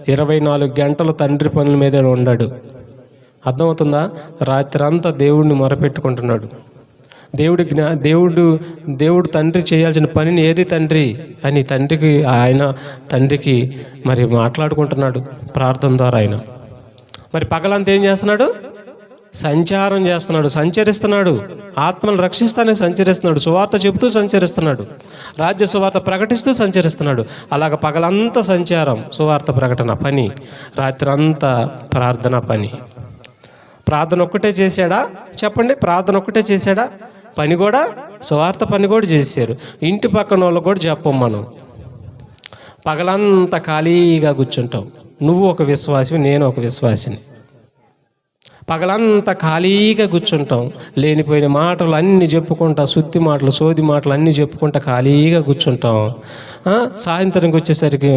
24 గంటలు తండ్రి పనుల మీదే ఉన్నాడు. అర్థమవుతుందా? రాత్రి అంతా దేవుడిని మొరపెట్టుకుంటున్నాడు. దేవుడు తండ్రి చేయాల్సిన పనిని ఏది తండ్రి అని తండ్రికి మరి మాట్లాడుకుంటున్నాడు ప్రార్థన ద్వారా. ఆయన మరి పగలంతా ఏం చేస్తున్నాడు? సంచారం చేస్తున్నాడు, సంచరిస్తున్నాడు. ఆత్మను రక్షిస్తానే సంచరిస్తున్నాడు, సువార్త చెబుతూ సంచరిస్తున్నాడు, రాజ్య సువార్త ప్రకటిస్తూ సంచరిస్తున్నాడు. అలాగ పగలంతా సంచారం, సువార్త ప్రకటన పని, రాత్రి అంతా ప్రార్థన పని. ప్రార్థన ఒక్కటే చేశాడా? చెప్పండి. ప్రార్థన ఒక్కటే చేశాడా? పని కూడా, సువార్త పని కూడా చేశారు. ఇంటి పక్కన వాళ్ళకు కూడా చెప్పం. మనం పగలంతా ఖాళీగా కూర్చుంటాం. నువ్వు ఒక విశ్వాసివి, నేను ఒక విశ్వాసిని. పగలంతా ఖాళీగా కూర్చుంటాం, లేనిపోయిన మాటలు అన్నీ చెప్పుకుంటా, సుత్తి మాటలు, సోది మాటలు అన్నీ చెప్పుకుంటా ఖాళీగా కూర్చుంటాం. సాయంత్రంకి వచ్చేసరికి